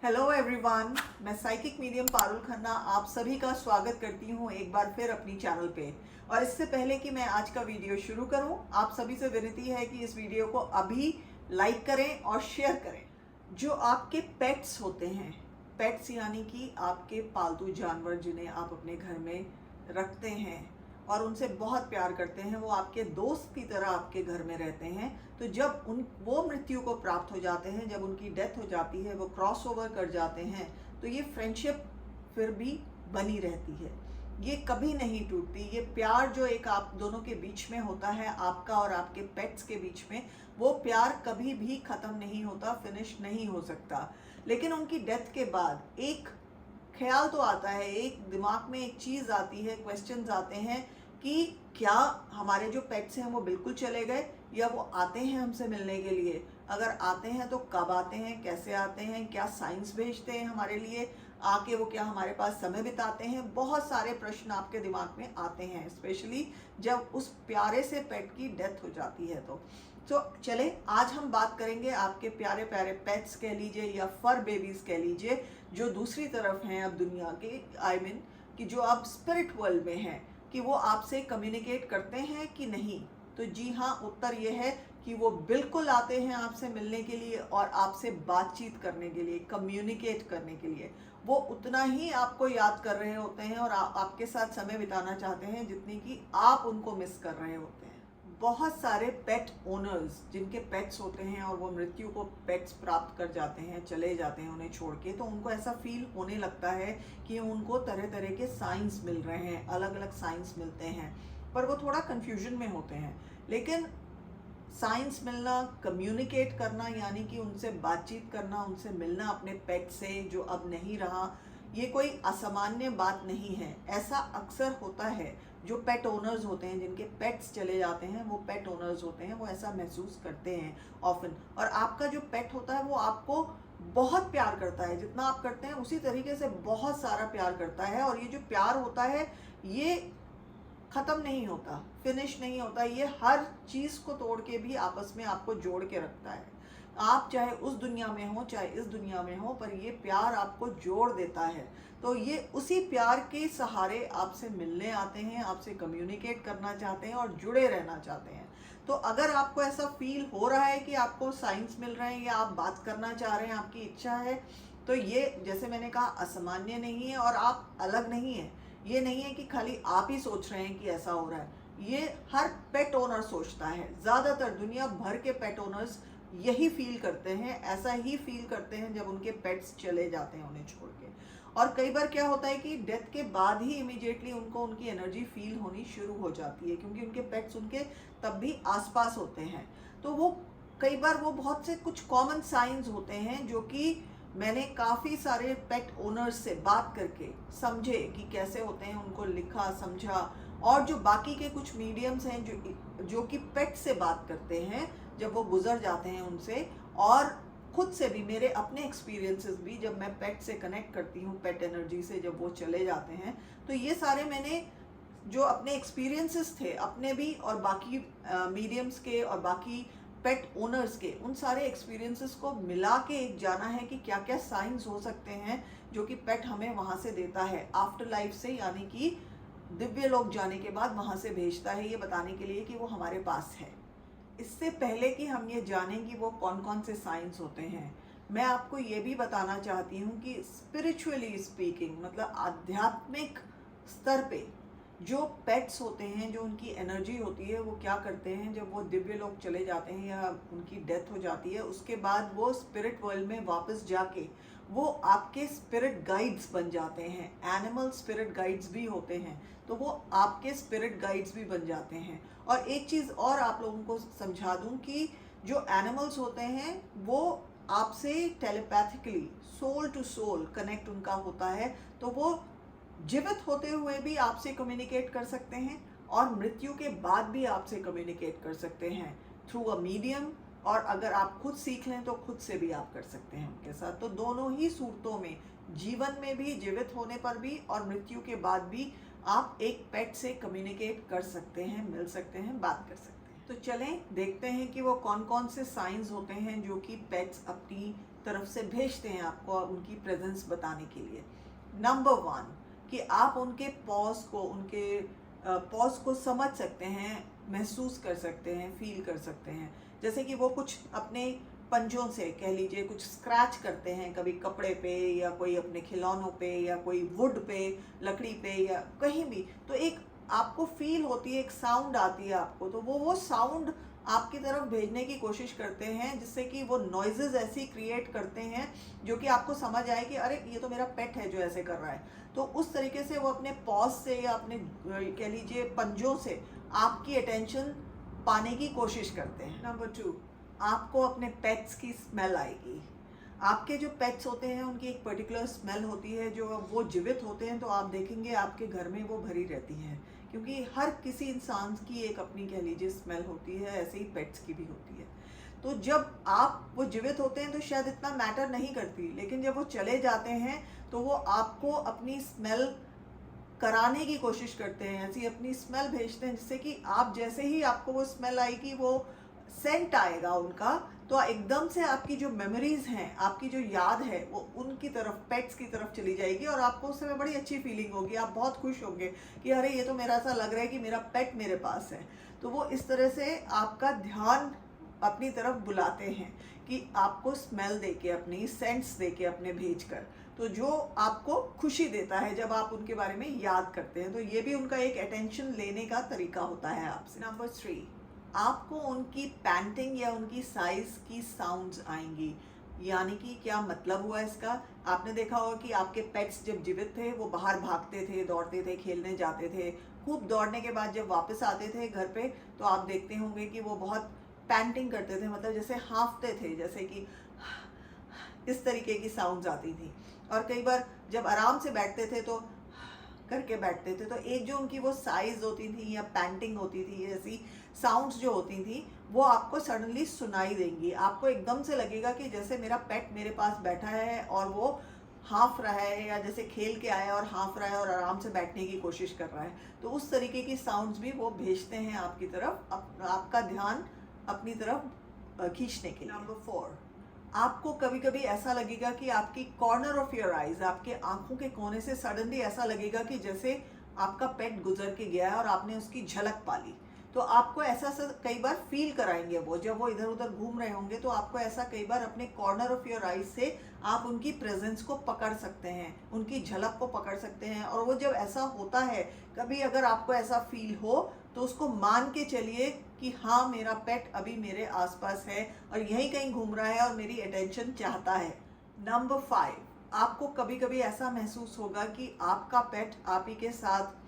Hello everyone, मैं psychic medium Parul Khanna आप सभी का स्वागत करती हूँ एक बार फिर अपनी चैनल पे। और इससे पहले कि मैं आज का वीडियो शुरू करूँ, आप सभी से विनती है कि इस वीडियो को अभी लाइक करें और शेयर करें। जो आपके पेट्स होते हैं, पेट्स यानी कि आपके पालतू जानवर जिन्हें आप अपने घर में रखते हैं और उनसे बहुत प्यार करते हैं, वो आपके दोस्त की तरह आपके घर में रहते हैं। तो जब वो मृत्यु को प्राप्त हो जाते हैं, जब उनकी डेथ हो जाती है, वो क्रॉस ओवर कर जाते हैं, तो ये फ्रेंडशिप फिर भी बनी रहती है, ये कभी नहीं टूटती। ये प्यार जो एक आप दोनों के बीच में होता है, आपका और आपके पेट्स के बीच में, वो प्यार कभी भी ख़त्म नहीं होता, फिनिश नहीं हो सकता। लेकिन उनकी डेथ के बाद एक ख्याल तो आता है, एक दिमाग में एक चीज़ आती है, क्वेश्चंस आते हैं कि क्या हमारे जो पेट्स हैं वो बिल्कुल चले गए, या वो आते हैं हमसे मिलने के लिए? अगर आते हैं तो कब आते हैं, कैसे आते हैं, क्या साइंस भेजते हैं हमारे लिए, आके वो क्या हमारे पास समय बिताते हैं? बहुत सारे प्रश्न आपके दिमाग में आते हैं, स्पेशली जब उस प्यारे से पेट की डेथ हो जाती है। तो चले आज हम बात करेंगे आपके प्यारे प्यारे पेट्स कह लीजिए या फर बेबीज कह लीजिए, जो दूसरी तरफ हैं अब दुनिया के, आई मीन कि जो अब स्पिरिट वर्ल्ड में हैं, कि वो आपसे कम्युनिकेट करते हैं कि नहीं। तो जी हाँ, उत्तर ये है कि वो बिल्कुल आते हैं आपसे मिलने के लिए और आपसे बातचीत करने के लिए, कम्युनिकेट करने के लिए। वो उतना ही आपको याद कर रहे होते हैं और आपके साथ समय बिताना चाहते हैं जितनी कि आप उनको मिस कर रहे होते हैं। बहुत सारे पेट ओनर्स जिनके पेट्स होते हैं और वो मृत्यु को पेट्स प्राप्त कर जाते हैं, चले जाते हैं उन्हें छोड़ के, तो उनको ऐसा फील होने लगता है कि उनको तरह तरह के साइंस मिल रहे हैं, अलग अलग साइंस मिलते हैं, पर वो थोड़ा कन्फ्यूजन में होते हैं। लेकिन साइंस मिलना, कम्युनिकेट करना, यानी कि उनसे बातचीत करना, उनसे मिलना अपने पेट से जो अब नहीं रहा, ये कोई असामान्य बात नहीं है। ऐसा अक्सर होता है, जो पेट ओनर्स होते हैं, जिनके पेट्स चले जाते हैं, वो पेट ओनर्स होते हैं, वो ऐसा महसूस करते हैं ऑफन। और आपका जो पेट होता है वो आपको बहुत प्यार करता है, जितना आप करते हैं उसी तरीके से बहुत सारा प्यार करता है। और ये जो प्यार होता है ये ख़त्म नहीं होता, फिनिश नहीं होता, ये हर चीज़ को तोड़ के भी आपस में आपको जोड़ के रखता है। आप चाहे उस दुनिया में हो चाहे इस दुनिया में हो, पर ये प्यार आपको जोड़ देता है। तो ये उसी प्यार के सहारे आपसे मिलने आते हैं, आपसे कम्युनिकेट करना चाहते हैं और जुड़े रहना चाहते हैं। तो अगर आपको ऐसा फील हो रहा है कि आपको साइंस मिल रहे हैं या आप बात करना चाह रहे हैं, आपकी इच्छा है, तो ये जैसे मैंने कहा असामान्य नहीं है और आप अलग नहीं हैं। ये नहीं है कि खाली आप ही सोच रहे हैं कि ऐसा हो रहा है, ये हर पेट ओनर सोचता है। ज़्यादातर दुनिया भर के पेट ओनर्स यही फील करते हैं, ऐसा ही फील करते हैं जब उनके पेट्स चले जाते हैं उन्हें छोड़ के। और कई बार क्या होता है कि डेथ के बाद ही इमीडिएटली उनको उनकी एनर्जी फील होनी शुरू हो जाती है, क्योंकि उनके पेट्स उनके तब भी आसपास होते हैं। तो वो कई बार वो बहुत से कुछ कॉमन साइंस होते हैं जो कि मैंने काफ़ी सारे पेट ओनर्स से बात करके समझे कि कैसे होते हैं, उनको लिखा, समझा। और जो बाकी के कुछ मीडियम्स हैं जो कि पेट से बात करते हैं जब वो गुजर जाते हैं उनसे, और खुद से भी मेरे अपने एक्सपीरियंसेस भी जब मैं पेट से कनेक्ट करती हूँ, पेट एनर्जी से जब वो चले जाते हैं, तो ये सारे मैंने जो अपने एक्सपीरियंसेस थे अपने भी और बाकी मीडियम्स के और बाकी पेट ओनर्स के, उन सारे एक्सपीरियंसेस को मिला के एक जाना है कि क्या क्या साइंस हो सकते हैं जो कि पेट हमें वहाँ से देता है आफ्टर लाइफ से, यानी कि दिव्य लोक जाने के बाद वहाँ से भेजता है, ये बताने के लिए कि वो हमारे पास है। इससे पहले कि हम ये जानें कि वो कौन कौन से साइंस होते हैं, मैं आपको ये भी बताना चाहती हूँ कि स्पिरिचुअली स्पीकिंग, मतलब आध्यात्मिक स्तर पे जो पेट्स होते हैं, जो उनकी एनर्जी होती है, वो क्या करते हैं जब वो दिव्य लोक चले जाते हैं या उनकी डेथ हो जाती है, उसके बाद वो स्पिरिट वर्ल्ड में वापस जाके वो आपके स्पिरिट गाइड्स बन जाते हैं। एनिमल स्पिरिट गाइड्स भी होते हैं, तो वो आपके स्पिरिट गाइड्स भी बन जाते हैं। और एक चीज़ और आप लोगों को समझा दूं कि जो एनिमल्स होते हैं वो आपसे telepathically, soul to soul connect उनका होता है। तो वो जीवित होते हुए भी आपसे कम्युनिकेट कर सकते हैं और मृत्यु के बाद भी आपसे कम्युनिकेट कर सकते हैं थ्रू अ मीडियम। और अगर आप खुद सीख लें तो खुद से भी आप कर सकते हैं उनके साथ। तो दोनों ही सूरतों में, जीवन में भी, जीवित होने पर भी और मृत्यु के बाद भी, आप एक पेट से कम्युनिकेट कर सकते हैं, मिल सकते हैं, बात कर सकते हैं। तो चलें देखते हैं कि वो कौन कौन से साइंस होते हैं जो कि पेट्स अपनी तरफ से भेजते हैं आपको उनकी प्रेजेंस बताने के लिए। नंबर 1 कि आप उनके पॉज को समझ सकते हैं, महसूस कर सकते हैं, फील कर सकते हैं। जैसे कि वो कुछ अपने पंजों से कह लीजिए कुछ स्क्रैच करते हैं, कभी कपड़े पे या कोई अपने खिलौनों पे या कोई वुड पे, लकड़ी पे या कहीं भी, तो एक आपको फील होती है, एक साउंड आती है आपको, तो वो साउंड आपकी तरफ भेजने की कोशिश करते हैं, जिससे कि वो नॉइजेज ऐसी क्रिएट करते हैं जो कि आपको समझ आए कि अरे ये तो मेरा पेट है जो ऐसे कर रहा है। तो उस तरीके से वो अपने पॉज से या अपने कह लीजिए पंजों से आपकी अटेंशन पाने की कोशिश करते हैं। नंबर 2, आपको अपने पेट्स की स्मेल आएगी। आपके जो पेट्स होते हैं उनकी एक पर्टिकुलर स्मेल होती है, जो वो जीवित होते हैं तो आप देखेंगे आपके घर में वो भरी रहती है, क्योंकि हर किसी इंसान की एक अपनी कह लीजिए स्मेल होती है, ऐसे ही पेट्स की भी होती है। तो जब वो जीवित होते हैं तो शायद इतना मैटर नहीं करती, लेकिन जब वो चले जाते हैं तो वो आपको अपनी स्मेल कराने की कोशिश करते हैं, ऐसी अपनी स्मेल भेजते हैं, जिससे कि आप जैसे ही आपको वो स्मेल आएगी, वो सेंट आएगा उनका, तो एकदम से आपकी जो मेमोरीज हैं, आपकी जो याद है, वो उनकी तरफ, पेट्स की तरफ चली जाएगी और आपको उस समय बड़ी अच्छी फीलिंग होगी। आप बहुत खुश होंगे कि अरे ये तो मेरा ऐसा लग रहा है कि मेरा पेट मेरे पास है। तो वो इस तरह से आपका ध्यान अपनी तरफ बुलाते हैं कि आपको स्मेल देके, अपनी सेंट्स देके अपने भेज कर, तो जो आपको खुशी देता है जब आप उनके बारे में याद करते हैं। तो ये भी उनका एक अटेंशन लेने का तरीका होता है आपसे। नंबर 3, आपको उनकी पैंटिंग या उनकी साइज की साउंड्स आएंगी। यानी कि क्या मतलब हुआ इसका? आपने देखा होगा कि आपके पेट्स जब जीवित थे वो बाहर भागते थे, दौड़ते थे, खेलने जाते थे। खूब दौड़ने के बाद जब वापस आते थे घर पे, तो आप देखते होंगे कि वो बहुत पैंटिंग करते थे, मतलब जैसे हाँफते थे, जैसे कि इस तरीके की साउंड्स आती थी। और कई बार जब आराम से बैठते थे तो करके बैठते थे, तो एक जो उनकी वो साइज होती थी या पैंटिंग होती थी, ऐसी साउंड्स जो होती थी, वो आपको सडनली सुनाई देंगी। आपको एकदम से लगेगा कि जैसे मेरा पेट मेरे पास बैठा है और वो हाँफ रहा है, या जैसे खेल के आया और हाँफ रहा है और आराम से बैठने की कोशिश कर रहा है। तो उस तरीके की साउंड्स भी वो भेजते हैं आपकी तरफ, आपका ध्यान अपनी तरफ खींचने के लिए। नंबर 4, आपको कभी कभी ऐसा लगेगा कि आपकी कॉर्नर ऑफ योर आइज, आपके आंखों के कोने से सडनली ऐसा लगेगा कि जैसे आपका पेट गुजर के गया है और आपने उसकी झलक पाली। तो आपको ऐसा कई बार फील कराएंगे वो, जब वो इधर उधर घूम रहे होंगे, तो आपको ऐसा कई बार अपने कॉर्नर ऑफ योर आइज से आप उनकी प्रेजेंस को पकड़ सकते हैं, उनकी झलक को पकड़ सकते हैं। और वो जब ऐसा होता है, कभी अगर आपको ऐसा फील हो, तो उसको मान के चलिए कि हाँ, मेरा पेट अभी मेरे आसपास है और यहीं कहीं घूम रहा है और मेरी अटेंशन चाहता है। नंबर 5, आपको कभी कभी ऐसा महसूस होगा कि आपका पेट आप ही के साथ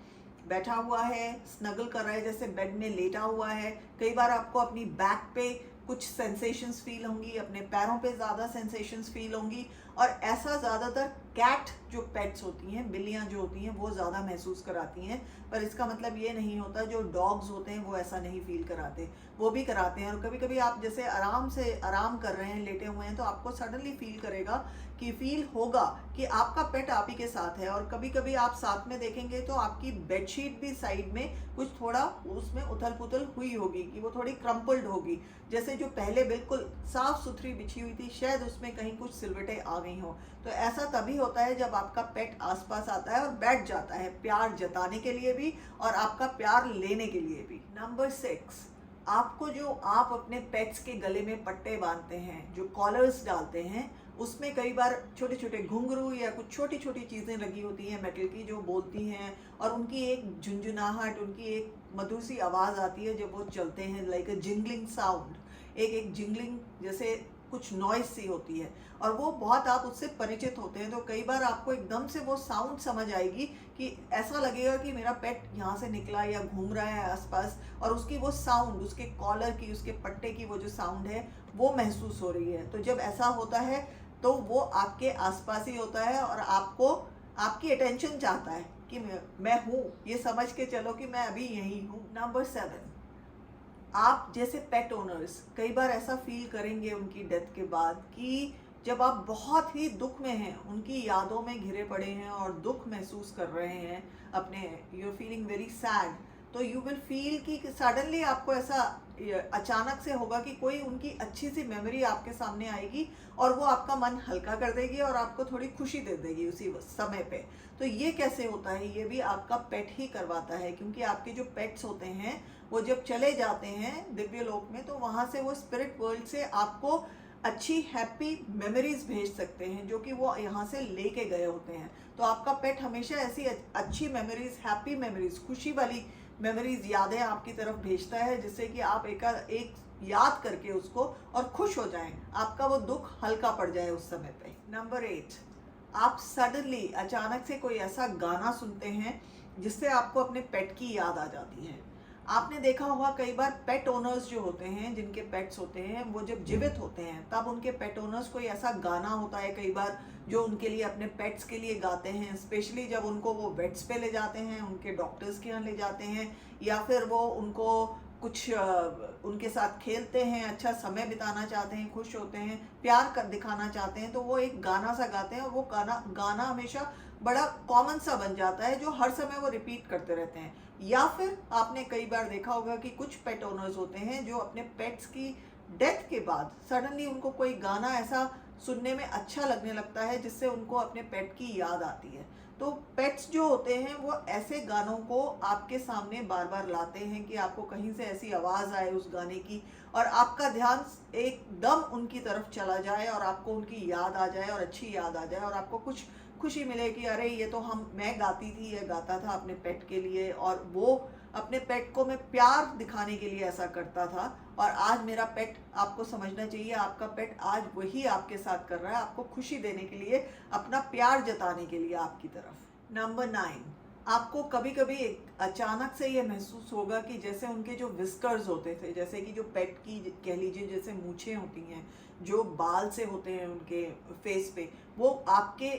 बैठा हुआ है, स्नगल कर रहा है, जैसे बेड में लेटा हुआ है। कई बार आपको अपनी बैक पे कुछ सेंसेशंस फील होंगी, अपने पैरों पे ज़्यादा सेंसेशंस फील होंगी, और ऐसा ज़्यादातर कैट जो पेट्स होती हैं, बिल्लियाँ जो होती हैं, वो ज़्यादा महसूस कराती हैं। पर इसका मतलब ये नहीं होता जो डॉग्स होते हैं वो ऐसा नहीं फील कराते, वो भी कराते हैं। और कभी कभी आप जैसे आराम कर रहे हैं, लेटे हुए हैं, तो आपको सडनली फील होगा कि आपका पेट आप ही के साथ है। और कभी कभी आप साथ में देखेंगे तो आपकी बेडशीट भी साइड में कुछ थोड़ा उसमें उथल पुथल हुई होगी, कि वो थोड़ी क्रम्पल्ड होगी, जैसे जो पहले बिल्कुल साफ सुथरी बिछी हुई थी, शायद उसमें कहीं कुछ सिलवटें आ गई हों। तो ऐसा तभी होता है जब आपका पेट आसपास आता है और बैठ जाता है, प्यार जताने के लिए भी और आपका प्यार लेने के लिए भी। नंबर 6, आपको जो आप अपने पेट्स के गले में पट्टे बांधते हैं, जो कॉलर्स डालते हैं, उसमें कई बार छोटे छोटे घुंघरू या कुछ छोटी छोटी चीज़ें लगी होती हैं मेटल की, जो बोलती हैं, और उनकी एक झुंझुनाहट, उनकी एक मधुर सी आवाज़ आती है जब वो चलते हैं, लाइक अ जिंगलिंग साउंड, एक जिंगलिंग जैसे कुछ नॉइज सी होती है, और वो बहुत आप उससे परिचित होते हैं। तो कई बार आपको एकदम से वो साउंड समझ आएगी कि ऐसा लगेगा कि मेरा पेट यहाँ से निकला या घूम रहा है आसपास, और उसकी वो साउंड, उसके कॉलर की, उसके पट्टे की वो जो साउंड है वो महसूस हो रही है। तो जब ऐसा होता है तो वो आपके आसपास ही होता है और आपको, आपकी अटेंशन चाहता है कि मैं हूँ, ये समझ के चलो कि मैं अभी यहीं हूँ। नंबर 7, आप जैसे पेट ओनर्स कई बार ऐसा फील करेंगे उनकी डेथ के बाद कि जब आप बहुत ही दुख में हैं, उनकी यादों में घिरे पड़े हैं और दुख महसूस कर रहे हैं अपने, you are feeling very sad, तो यू विल फील कि सडनली आपको ऐसा अचानक से होगा कि कोई उनकी अच्छी सी मेमोरी आपके सामने आएगी और वो आपका मन हल्का कर देगी और आपको थोड़ी खुशी दे देगी उसी समय पे। तो ये कैसे होता है, ये भी आपका पेट ही करवाता है, क्योंकि आपके जो पेट्स होते हैं वो जब चले जाते हैं दिव्य लोक में तो वहाँ से वो स्पिरिट वर्ल्ड से आपको अच्छी हैप्पी मेमोरीज भेज सकते हैं जो कि वो यहाँ से लेके गए होते हैं। तो आपका पेट हमेशा ऐसी अच्छी मेमोरीज, हैप्पी मेमोरीज, खुशी वाली मेमोरीज, यादें आपकी तरफ भेजता है, जिससे कि आप एक याद करके उसको और खुश हो जाएं, आपका वो दुख हल्का पड़ जाए उस समय पे। नंबर 8, आप सडनली अचानक से कोई ऐसा गाना सुनते हैं जिससे आपको अपने पेट की याद आ जाती है। आपने देखा होगा कई बार पेट ओनर्स जो होते हैं, जिनके पेट्स होते हैं, वो जब जीवित होते हैं तब उनके पेट ओनर्स कोई ऐसा गाना होता है कई बार जो उनके लिए, अपने पेट्स के लिए गाते हैं, स्पेशली जब उनको वो वेट्स पे ले जाते हैं, उनके डॉक्टर्स के यहाँ ले जाते हैं, या फिर वो उनको कुछ उनके साथ खेलते हैं, अच्छा समय बिताना चाहते हैं, खुश होते हैं, प्यार कर दिखाना चाहते हैं, तो वो एक गाना सा गाते हैं और वो गाना हमेशा बड़ा कॉमन सा बन जाता है जो हर समय वो रिपीट करते रहते हैं। या फिर आपने कई बार देखा होगा कि कुछ पेट ओनर्स होते हैं जो अपने पेट्स की डेथ के बाद सडनली उनको कोई गाना ऐसा सुनने में अच्छा लगने लगता है जिससे उनको अपने पेट की याद आती है। तो पेट्स जो होते हैं वो ऐसे गानों को आपके सामने बार बार लाते हैं कि आपको कहीं से ऐसी आवाज़ आए उस गाने की और आपका ध्यान एकदम उनकी तरफ चला जाए और आपको उनकी याद आ जाए और अच्छी याद आ जाए और आपको कुछ खुशी मिले कि अरे ये तो मैं गाती थी, ये गाता था अपने पेट के लिए और वो अपने पेट को मैं प्यार दिखाने के लिए ऐसा करता था और आज मेरा पेट, आपको समझना चाहिए आपका पेट आज वही आपके साथ कर रहा है, आपको खुशी देने के लिए, अपना प्यार जताने के लिए आपकी तरफ। नंबर 9, आपको कभी कभी अचानक से ये महसूस होगा कि जैसे उनके जो विस्कर्स होते थे, जैसे कि जो पेट की कह लीजिए जैसे मूछें होती हैं, जो बाल से होते हैं उनके फेस पे, वो आपके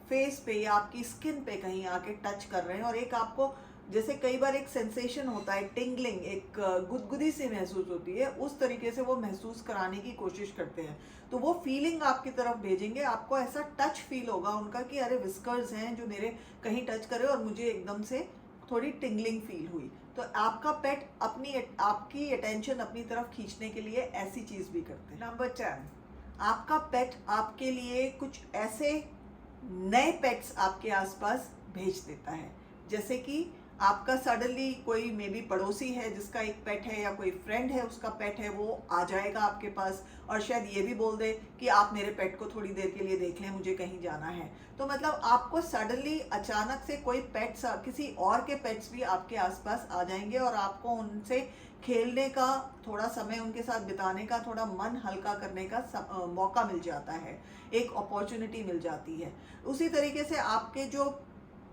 फेस पे या आपकी स्किन पे कहीं आके टच कर रहे हैं और एक आपको जैसे कई बार एक सेंसेशन होता है, टिंगलिंग, एक गुदगुदी सी महसूस होती है, उस तरीके से वो महसूस कराने की कोशिश करते हैं। तो वो फीलिंग आपकी तरफ भेजेंगे, आपको ऐसा टच फील होगा उनका कि अरे विस्कर्स हैं जो मेरे कहीं टच करे और मुझे एकदम से थोड़ी टिंगलिंग फील हुई। तो आपका पेट आपकी अटेंशन अपनी तरफ खींचने के लिए ऐसी चीज़ भी करते हैं। नंबर 10, आपका पेट आपके लिए कुछ ऐसे नए पेट्स आपके आसपास भेज देता है, जैसे कि आपका सडनली कोई मे बी पड़ोसी है जिसका एक पेट है या कोई फ्रेंड है उसका पेट है, वो आ जाएगा आपके पास और शायद ये भी बोल दे कि आप मेरे पेट को थोड़ी देर के लिए देख लें, मुझे कहीं जाना है। तो मतलब आपको सडनली अचानक से कोई पेट्स, किसी और के पेट्स भी आपके आसपास आ जाएंगे और आपको उनसे खेलने का, थोड़ा समय उनके साथ बिताने का, थोड़ा मन हल्का करने का मौका मिल जाता है, एक अपॉर्चुनिटी मिल जाती है। उसी तरीके से आपके जो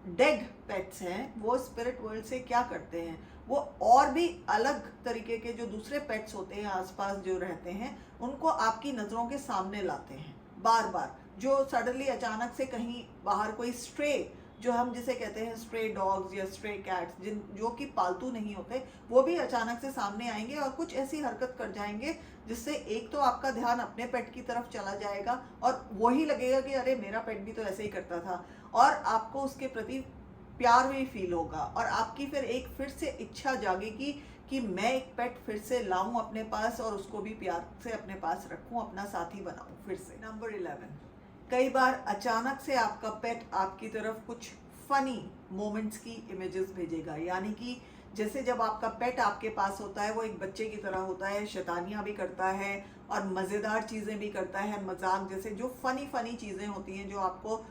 डेड पेट्स हैं वो स्पिरिट वर्ल्ड से क्या करते हैं, वो और भी अलग तरीके के जो दूसरे पेट्स होते हैं आसपास जो रहते हैं उनको आपकी नज़रों के सामने लाते हैं बार बार। जो सडनली अचानक से कहीं बाहर कोई स्ट्रे, जो हम जिसे कहते हैं स्ट्रे डॉग्स या स्ट्रे कैट्स, जो कि पालतू नहीं होते, वो भी अचानक से सामने आएंगे और कुछ ऐसी हरकत कर जाएंगे जिससे एक तो आपका ध्यान अपने पेट की तरफ चला जाएगा और वही लगेगा कि अरे मेरा पेट भी तो ऐसे ही करता था, और आपको उसके प्रति प्यार भी फील होगा और आपकी फिर से इच्छा जागेगी कि मैं एक पेट फिर से लाऊं अपने पास और उसको भी प्यार से अपने पास रखूं, अपना साथी बनाऊं फिर से। नंबर 11, कई बार अचानक से आपका पेट आपकी तरफ कुछ फनी मोमेंट्स की इमेजेस भेजेगा, यानी कि जैसे जब आपका पेट आपके पास होता है वो एक बच्चे की तरह होता है, शैतानियाँ भी करता है और मज़ेदार चीज़ें भी करता है, मजाक जैसे जो फनी चीज़ें होती हैं जो आपको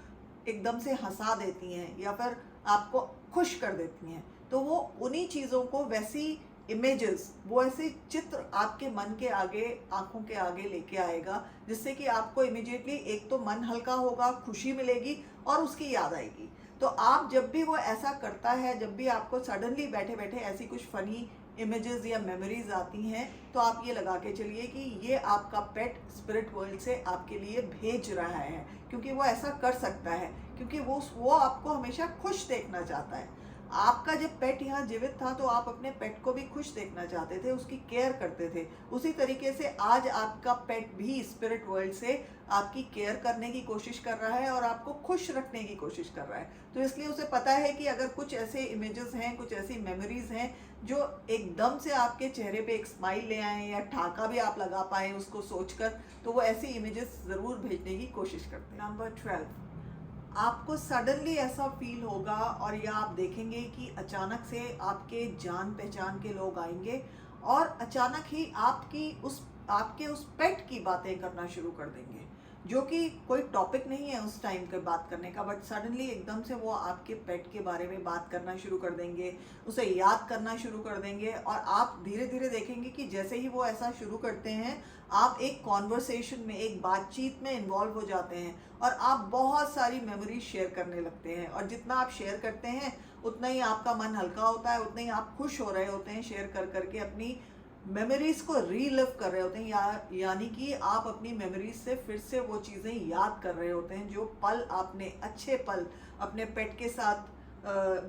एकदम से हंसा देती हैं या फिर आपको खुश कर देती हैं, तो वो उन्हीं चीज़ों को, वैसी इमेजेस, वो ऐसे चित्र आपके मन के आगे, आंखों के आगे लेके आएगा, जिससे कि आपको इमिडिएटली एक तो मन हल्का होगा, खुशी मिलेगी और उसकी याद आएगी। तो आप जब भी वो ऐसा करता है, जब भी आपको सडनली बैठे बैठे ऐसी कुछ फनी इमेजेस या मेमोरीज आती हैं, तो आप ये लगा के चलिए कि ये आपका पेट स्पिरिट वर्ल्ड से आपके लिए भेज रहा है, क्योंकि वो ऐसा कर सकता है, क्योंकि वो आपको हमेशा खुश देखना चाहता है। आपका जब पेट यहाँ जीवित था तो आप अपने पेट को भी खुश देखना चाहते थे, उसकी केयर करते थे। उसी तरीके से आज आपका पेट भी स्पिरिट वर्ल्ड से आपकी केयर करने की कोशिश कर रहा है और आपको खुश रखने की कोशिश कर रहा है। तो इसलिए उसे पता है कि अगर कुछ ऐसे इमेजेस हैं, कुछ ऐसी मेमोरीज हैं जो एकदम से आपके चेहरे पे एक स्माइल ले आए या ठहाका भी आप लगा पाए उसको सोचकर, तो वो ऐसी इमेजेस ज़रूर भेजने की कोशिश करते हैं। नंबर 12, आपको सडनली ऐसा फील होगा और या आप देखेंगे कि अचानक से आपके जान पहचान के लोग आएंगे और अचानक ही आपके उस पेट की बातें करना शुरू कर देंगे, जो कि कोई टॉपिक नहीं है उस टाइम के बात करने का, बट सडनली एकदम से वो आपके पेट के बारे में बात करना शुरू कर देंगे, उसे याद करना शुरू कर देंगे। और आप धीरे धीरे देखेंगे कि जैसे ही वो ऐसा शुरू करते हैं, आप एक कॉन्वर्सेशन में, एक बातचीत में इन्वॉल्व हो जाते हैं और आप बहुत सारी मेमोरीज शेयर करने लगते हैं। और जितना आप शेयर करते हैं उतना ही आपका मन हल्का होता है, उतना ही आप खुश हो रहे होते हैं, शेयर कर करके अपनी मेमोरीज को रीलिव कर रहे होते हैं, यानी कि आप अपनी मेमोरीज से फिर से वो चीज़ें याद कर रहे होते हैं, जो पल आपने, अच्छे पल अपने पेट के साथ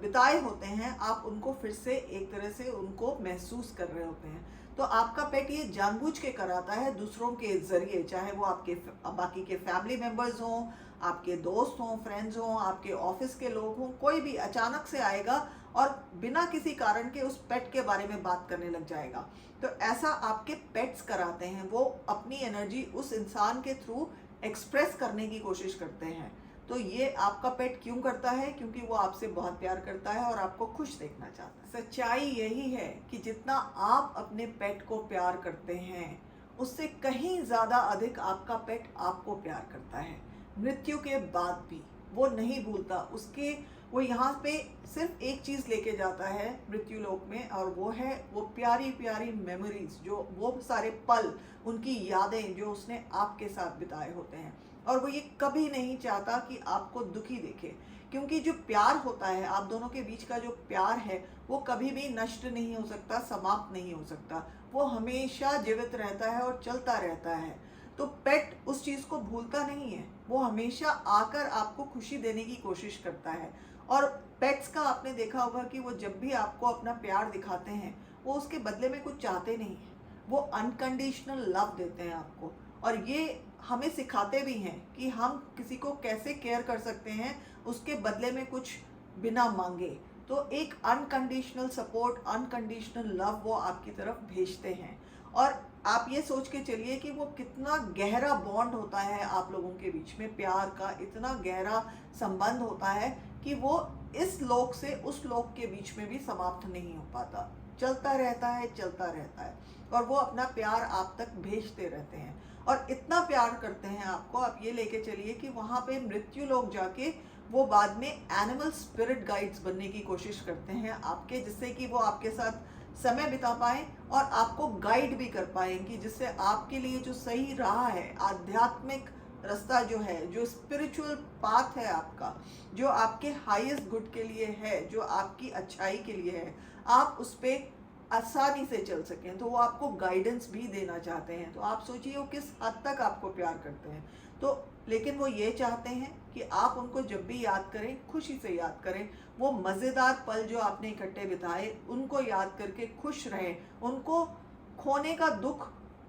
बिताए होते हैं, आप उनको फिर से एक तरह से उनको महसूस कर रहे होते हैं। तो आपका पेट ये जानबूझ के कराता है दूसरों के ज़रिए, चाहे वो आपके बाकी के फैमिली मेम्बर्स हों, आपके दोस्त हों, फ्रेंड्स हों, आपके ऑफिस के लोग हों, कोई भी अचानक से आएगा और बिना किसी कारण के उस पेट के बारे में बात करने लग जाएगा। तो ऐसा आपके पेट्स कराते हैं, वो अपनी एनर्जी उस इंसान के थ्रू एक्सप्रेस करने की कोशिश करते हैं। तो ये आपका पेट क्यों करता है? क्योंकि वो आपसे बहुत प्यार करता है और आपको खुश देखना चाहता है। सच्चाई यही है कि जितना आप अपने पेट को प्यार करते हैं, उससे कहीं ज़्यादा अधिक आपका पेट आपको प्यार करता है। मृत्यु के बाद भी वो नहीं भूलता, वो यहाँ पे सिर्फ एक चीज़ लेके जाता है मृत्यु लोक में, और वो है वो प्यारी प्यारी मेमोरीज, जो वो सारे पल, उनकी यादें जो उसने आपके साथ बिताए होते हैं। और वो ये कभी नहीं चाहता कि आपको दुखी देखे, क्योंकि जो प्यार होता है आप दोनों के बीच का, जो प्यार है वो कभी भी नष्ट नहीं हो सकता, समाप्त नहीं हो सकता, वो हमेशा जीवित रहता है और चलता रहता है। तो पेट उस चीज़ को भूलता नहीं है, वो हमेशा आकर आपको खुशी देने की कोशिश करता है। और पेट्स का आपने देखा होगा कि वो जब भी आपको अपना प्यार दिखाते हैं, वो उसके बदले में कुछ चाहते नहीं हैं, वो अनकंडीशनल लव देते हैं आपको। और ये हमें सिखाते भी हैं कि हम किसी को कैसे केयर कर सकते हैं उसके बदले में कुछ बिना मांगे। तो एक अनकंडीशनल सपोर्ट, अनकंडीशनल लव वो आपकी तरफ भेजते हैं। और आप ये सोच के चलिए कि वो कितना गहरा बॉन्ड होता है आप लोगों के बीच में, प्यार का इतना गहरा संबंध होता है कि वो इस लोक से उस लोक के बीच में भी समाप्त नहीं हो पाता, चलता रहता है, चलता रहता है। और वो अपना प्यार आप तक भेजते रहते हैं और इतना प्यार करते हैं आपको, आप ये लेके चलिए कि वहाँ पे मृत्यु लोग जाके वो बाद में एनिमल स्पिरिट गाइड्स बनने की कोशिश करते हैं आपके, जिससे कि वो आपके साथ समय बिता पाएँ और आपको गाइड भी कर पाएंगी, जिससे आपके लिए जो सही राह है, आध्यात्मिक रास्ता जो है, जो स्पिरिचुअल पाथ है आपका, जो आपके हाईएस्ट गुड के लिए है, जो आपकी अच्छाई के लिए है, आप उस पर आसानी से चल सकें। तो वो आपको गाइडेंस भी देना चाहते हैं। तो आप सोचिए वो किस हद तक आपको प्यार करते हैं। तो लेकिन वो ये चाहते हैं कि आप उनको जब भी याद करें, खुशी से याद करें, वो मज़ेदार पल जो आपने इकट्ठे बिताए उनको याद करके खुश रहें, उनको खोने का दुख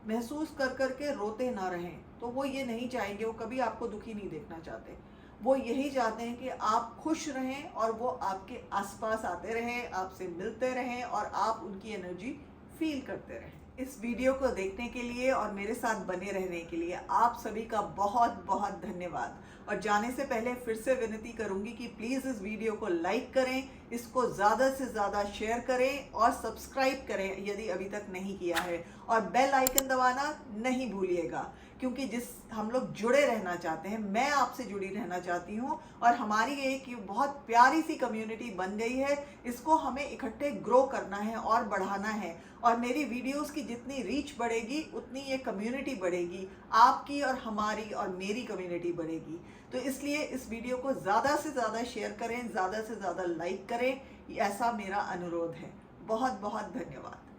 महसूस कर करके रोते ना रहें। तो वो ये नहीं चाहेंगे, वो कभी आपको दुखी नहीं देखना चाहते, वो यही चाहते हैं कि आप खुश रहें और वो आपके आसपास आते रहें, आपसे मिलते रहें और आप उनकी एनर्जी फील करते रहें। इस वीडियो को देखने के लिए और मेरे साथ बने रहने के लिए आप सभी का बहुत बहुत धन्यवाद। और जाने से पहले फिर से विनती करूंगी कि प्लीज़ इस वीडियो को लाइक करें, इसको ज़्यादा से ज़्यादा शेयर करें और सब्सक्राइब करें यदि अभी तक नहीं किया है, और बेल आइकन दबाना नहीं भूलिएगा, क्योंकि हम लोग जुड़े रहना चाहते हैं, मैं आपसे जुड़ी रहना चाहती हूँ और हमारी एक बहुत प्यारी सी कम्युनिटी बन गई है। इसको हमें इकट्ठे ग्रो करना है और बढ़ाना है, और मेरी वीडियोस की जितनी रीच बढ़ेगी उतनी ये कम्युनिटी बढ़ेगी, आपकी और हमारी और मेरी कम्युनिटी बढ़ेगी। तो इसलिए इस वीडियो को ज़्यादा से ज़्यादा शेयर करें, ज़्यादा से ज़्यादा लाइक करें, ऐसा मेरा अनुरोध है। बहुत बहुत धन्यवाद।